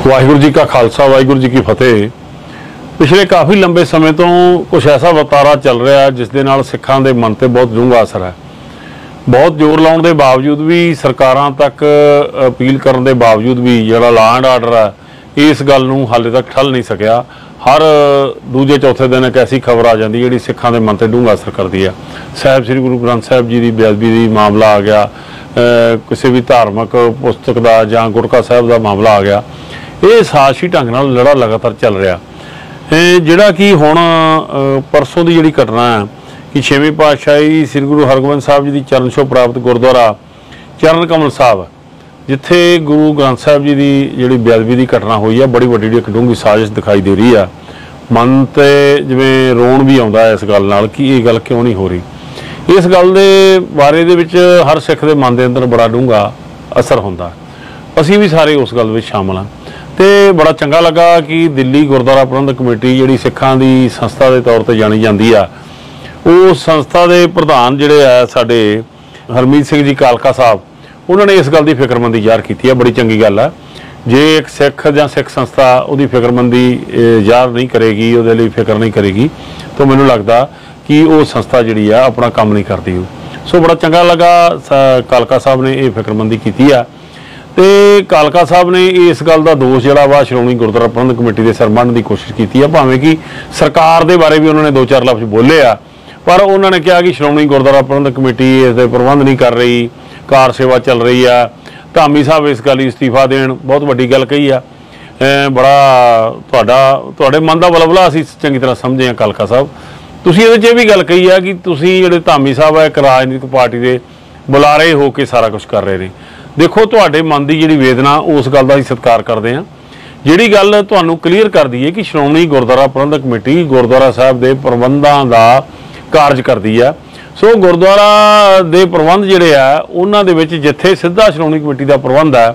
वाहिगुरू जी का खालसा वाहिगुरू जी की फतेह। पिछले काफ़ी लंबे समय तो कुछ ऐसा वतारा चल रहा है जिस दे नाल सिखां दे मन ते बहुत डूंगा असर है। बहुत जोर लाउण दे बावजूद भी सरकारां तक अपील करन दे बावजूद भी जिहड़ा लॉ एंड आर्डर है इस गल नूं हाले तक ठल नहीं सकिया। हर दूजे चौथे दिन एक ऐसी खबर आ जाती जिहड़ी सिखां दे मन ते डूंगा असर करती है। साहिब श्री गुरु ग्रंथ साहिब जी की बेअदबी की मामला आ गया, किसी भी धार्मिक पुस्तक का जां गुरका साहिब का मामला आ गया। ये साजिशी ढंग नाल लड़ा लगातार चल रहा जिहड़ा कि हुण परसों की जिहड़ी घटना है कि 6वीं पातशाही श्री गुरु हरगोबिंद साहब जी की चरण छोह प्राप्त गुरुद्वारा चरण कमल साहब जिथे गुरु ग्रंथ साहब जी की जिहड़ी बेअदबी की घटना हुई है, बड़ी वड्डी एक डूंगी साजिश दिखाई दे रही है। मन ते जिवें रोण भी आउंदा है इस गल नाल कि ये गल क्यों नहीं हो रही। इस गल दे बारे दे विच हर सिख दे मन दे अंदर बड़ा डूंगा असर हुंदा। असीं भी सारे उस गल विच शामिल हां ते बड़ा चंगा लगा कि दिल्ली गुरुद्वारा प्रबंधक कमेटी जिहड़ी सिखां दी संस्था के तौर पर जानी जाती है, उस संस्था के प्रधान जिहड़े आ साडे हरमीत सिंह जी कालका साहब, उन्होंने इस गल की फिक्रमंदी ज़ाहिर की है। बड़ी चंगी गल है। जे एक सिख या सिख संस्था उसकी फिक्रमंदी ज़ाहिर नहीं करेगी, उसदे लई फिक्र नहीं करेगी, तो मैनूं लगदा कि वो संस्था जिहड़ी आ अपना काम नहीं करती। सो बड़ा चंगा लगा कालका साहब ने ये फिक्रमंदी की है। तो कालका साहब ने इस गल का दोष जिहड़ा वा श्रोमणी गुरुद्वारा प्रबंधक कमेटी के सिर मढ़न की कोशिश की है। भावें कि सरकार के बारे भी उन्होंने 2-4 लफ्ज़ बोले आ, पर उन्होंने कहा कि श्रोमणी गुरुद्वारा प्रबंधक कमेटी इसके प्रबंध नहीं कर रही, कार सेवा चल रही है। धामी साहब इस गल इस्तीफा देण बहुत वड्डी गल कही है। बड़ा तुहाडे मन का बलबला असीं चंगी तरह समझे हैं कालका साहब। तुसीं इहदे च भी गल कही है कि तुसीं जिहड़े धामी साहब है एक राजनीतिक पार्टी के बुलारे हो के सारा कुछ कर रहे हैं। देखो तुहाडे मन की जिहड़ी वेदना उस गल का असीं सत्कार करते हैं। जिहड़ी गल तुहानूं क्लीयर कर दी है कि श्रोमणी गुरुद्वारा प्रबंधक कमेटी गुरुद्वारा साहब के प्रबंधां का कारज करती है। सो गुरुद्वारा के प्रबंध जिहड़े आ उन्हां दे विच जिथे सीधा श्रोमणी कमेटी का प्रबंध है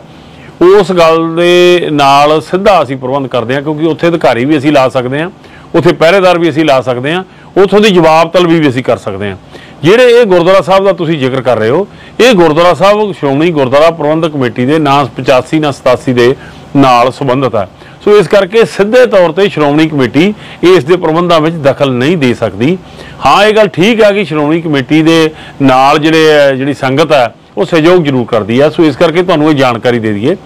उस गल दे नाल सीधा असीं प्रबंध करते हैं, क्योंकि उत्थे अधिकारी भी असीं ला सकते हैं, उत्थे पहरेदार भी असीं ला सकते हैं, उत्थों की जवाब तलबी भी असीं कर सकते हैं। जिहड़े ये गुरुद्वारा साहब का तुसीं जिक्र कर रहे हो, ये गुरुद्वारा साहब श्रोमणी गुरुद्वारा प्रबंधक कमेटी के ना 85 ना 87 के नाल संबंधित है। सो इस करके सीधे तौर पर श्रोमणी कमेटी इस दे प्रबंधों में दखल नहीं दे सकती। हाँ, ये गल ठीक है कि श्रोमणी कमेटी के नाल जिहड़ी संगत है वो सहयोग जरूर करती है। सो इस करके तुहानूं ये जानकारी दे दईए,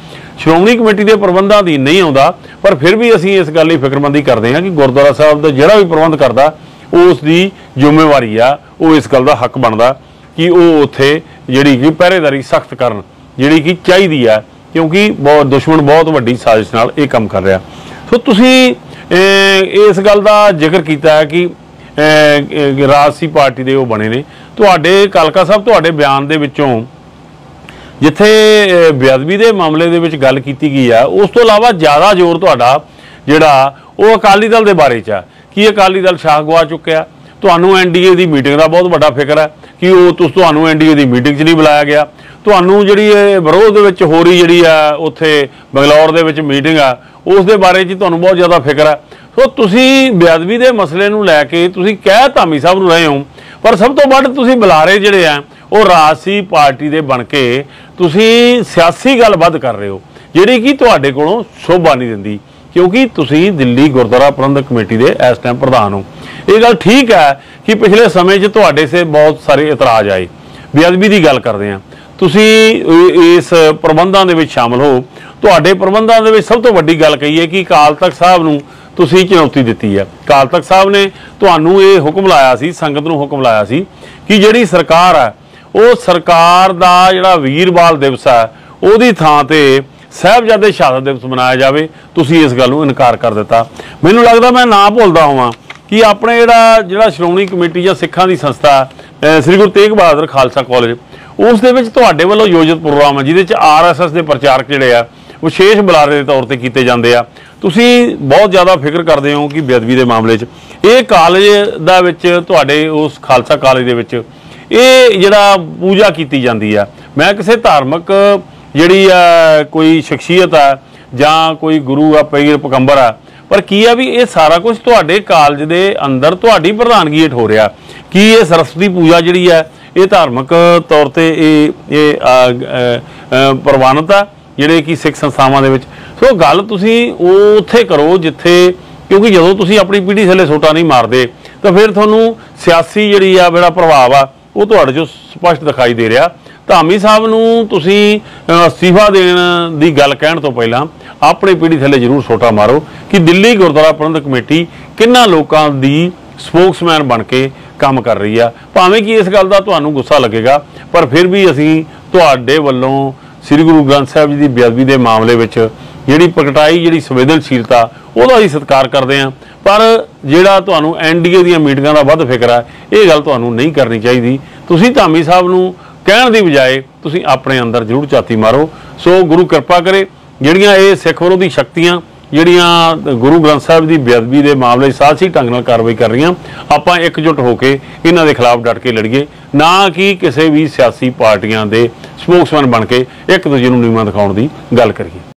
श्रोमणी कमेटी के प्रबंधों की नहीं आउंदा, पर फिर भी असीं इस गल की फिक्रमंदी करते हैं कि गुरुद्वारा साहब का जिहड़ा भी प्रबंध करता उसकी जिम्मेवारी आ, वो इस गल का हक बनता कि वो उत्थे जिहड़ी कि पहरेदारी सख्त करन जिहड़ी कि चाहीदी है, क्योंकि बहुत दुश्मन बहुत वड्डी साजिश नाल ये काम कर रहा। सो तुसीं इस गल का जिक्र किया है कि राजसी पार्टी के वो बने ने। तुहाडे कालका साहब तुहाडे बयान दे विचों जिथे बेअदबी के मामले दे विच गल कीती गई है, उस तो इलावा ज़्यादा जोर तुहाडा जिहड़ा वो अकाली दल के बारे च है कि अकाली दल शाह गवा चुक्या। तुहानूं एनडीए की मीटिंग का बहुत बड़ा फिक्र है कि वो तुहानूं एनडीए की मीटिंग नहीं बुलाया गया। तुहानूं जिहड़ी विरोध विच हो रही जिहड़ी है उत्थे बंगलौर दे विच मीटिंग आ उस दे बारे च तुहानूं बहुत ज़्यादा फिक्र है। सो तुसीं बेअदबी के मसले नूं लैके तुसीं कह धामी साहब नूं रहे हो, पर सब तो वध तुसीं बुलारे जिहड़े आ वो राजसी पार्टी दे बन के तुसीं सियासी गल वध कर रहे हो जिहड़ी कि तुहाडे कोलों शोभा नहीं दिंदी, क्योंकि तुसीं दिल्ली गुरुद्वारा प्रबंधक कमेटी के इस टाइम प्रधान हो। ये गल ठीक है कि पिछले समय च तुहाडे से बहुत सारे इतराज आए, बेअदबी की गल करते हैं, तुसीं इस प्रबंधों के शामिल हो। तुहाडे प्रबंधों के सब तो वड्डी गल कही है कि अकाल तख्त साहब नूं तुसीं चुनौती दी है। अकाल तख्त साहब ने तुहानूं ये हुक्म लाया सी, संगत नूं हुक्म लाया सी कि जिहड़ी सरकार है वो सरकार का जिहड़ा वीरबाल दिवस है उहदी थां ते साहिबजादे शहादत दिवस मनाया जाए। तुसीं इस गल नूं इनकार कर दिता। मैनूं लगदा मैं ना भुलदा होवां कि अपने जिहड़ा श्रोमणी कमेटी या सिखां दी संस्था श्री गुरु तेग बहादुर खालसा कॉलेज उस दे विच तुहाडे वल्लों आयोजित प्रोग्राम है जिहदे च RSS के प्रचारक जिहड़े आ विशेष बुलारे के तौर पर किए जाते हैं। तुसीं बहुत ज़्यादा फिक्र करते हो कि बेअदबी के मामले ये कालेज दा विच तुहाडे उस खालसा कॉलेज दे विच ये जिहड़ा पूजा की जाती है। मैं किसी धार्मिक जिहड़ी कोई शख्सियत है जां कोई गुरु आ पीर पैगंबर आ, पर की है भी ये सारा कुछ तुहाडे कॉलेज के अंदर तुहाडी प्रधानगी हेठ हो रहा कि ये सरस्वती पूजा जिहड़ी है ये धार्मिक तौर पर प्रवानित है ਜਿਹੜੇ ਕਿ ਸਿੱਖ ਸੰਸਥਾਵਾਂ ਦੇ ਵਿੱਚ। ਸੋ ਗੱਲ ਤੁਸੀਂ ਉਹ ਉੱਥੇ ਕਰੋ ਜਿੱਥੇ, ਕਿਉਂਕਿ ਜਦੋਂ ਤੁਸੀਂ ਆਪਣੀ ਪੀੜ੍ਹੀ ਥੱਲੇ ਸੋਟਾ ਨਹੀਂ ਮਾਰਦੇ ਤਾਂ ਫਿਰ ਤੁਹਾਨੂੰ ਸਿਆਸੀ ਜਿਹੜੀ ਆ ਜਿਹੜਾ ਪ੍ਰਭਾਵ ਆ ਉਹ ਤੁਹਾਡੇ 'ਚੋਂ ਸਪਸ਼ਟ ਦਿਖਾਈ ਦੇ ਰਿਹਾ। ਧਾਮੀ ਸਾਹਿਬ ਨੂੰ ਤੁਸੀਂ ਅਸਤੀਫਾ ਦੇਣ ਦੀ ਗੱਲ ਕਹਿਣ ਤੋਂ ਪਹਿਲਾਂ ਆਪਣੀ ਪੀੜ੍ਹੀ ਥੱਲੇ ਜ਼ਰੂਰ ਸੋਟਾ ਮਾਰੋ ਕਿ ਦਿੱਲੀ ਗੁਰਦੁਆਰਾ ਪ੍ਰਬੰਧਕ ਕਮੇਟੀ ਕਿੰਨਾ ਲੋਕਾਂ ਦੀ ਸਪੋਕਸਮੈਨ ਬਣ ਕੇ ਕੰਮ ਕਰ ਰਹੀ ਆ। ਭਾਵੇਂ ਕਿ ਇਸ ਗੱਲ ਦਾ ਤੁਹਾਨੂੰ ਗੁੱਸਾ ਲੱਗੇਗਾ, ਪਰ ਫਿਰ ਵੀ ਅਸੀਂ ਤੁਹਾਡੇ ਵੱਲੋਂ ਸ੍ਰੀ ਗੁਰੂ ਗ੍ਰੰਥ ਸਾਹਿਬ ਜੀ ਦੀ ਬੇਅਦਬੀ ਦੇ ਮਾਮਲੇ ਵਿੱਚ ਜਿਹੜੀ ਪ੍ਰਗਟਾਈ ਜਿਹੜੀ ਸੰਵੇਦਨਸ਼ੀਲਤਾ ਉਹਦਾ ਅਸੀਂ ਸਤਿਕਾਰ ਕਰਦੇ ਹਾਂ। ਪਰ ਜਿਹੜਾ ਤੁਹਾਨੂੰ NDA ਦੀਆਂ ਮੀਟਿੰਗਾਂ ਦਾ ਵੱਧ ਫਿਕਰ ਹੈ, ਇਹ ਗੱਲ ਤੁਹਾਨੂੰ ਨਹੀਂ ਕਰਨੀ ਚਾਹੀਦੀ। ਤੁਸੀਂ ਧਾਮੀ ਸਾਹਿਬ ਨੂੰ ਕਹਿਣ ਦੀ ਬਜਾਏ ਤੁਸੀਂ ਆਪਣੇ ਅੰਦਰ ਜ਼ਰੂਰ ਝਾਤੀ ਮਾਰੋ। ਸੋ ਗੁਰੂ ਕਿਰਪਾ ਕਰੇ, ਜਿਹੜੀਆਂ ਇਹ ਸਿੱਖ ਵਿਰੋਧੀ ਸ਼ਕਤੀਆਂ ਜਿਹੜੀਆਂ ਗੁਰੂ ਗ੍ਰੰਥ ਸਾਹਿਬ ਦੀ ਬੇਅਦਬੀ ਦੇ ਮਾਮਲੇ ਸਾਹਸੀ ਢੰਗ ਨਾਲ ਕਾਰਵਾਈ ਕਰ ਰਹੀਆਂ, ਆਪਾਂ ਇਕਜੁੱਟ ਹੋ ਕੇ ਇਹਨਾਂ ਦੇ ਖਿਲਾਫ ਡਟ ਕੇ ਲੜੀਏ, ਨਾ ਕਿ ਕਿਸੇ ਵੀ ਸਿਆਸੀ ਪਾਰਟੀਆਂ ਦੇ ਸਪੋਕਸਮੈਨ ਬਣ ਕੇ ਇੱਕ ਦੂਜੇ ਨੂੰ ਨੀਵਾਂ ਦਿਖਾਉਣ ਦੀ ਗੱਲ ਕਰੀਏ।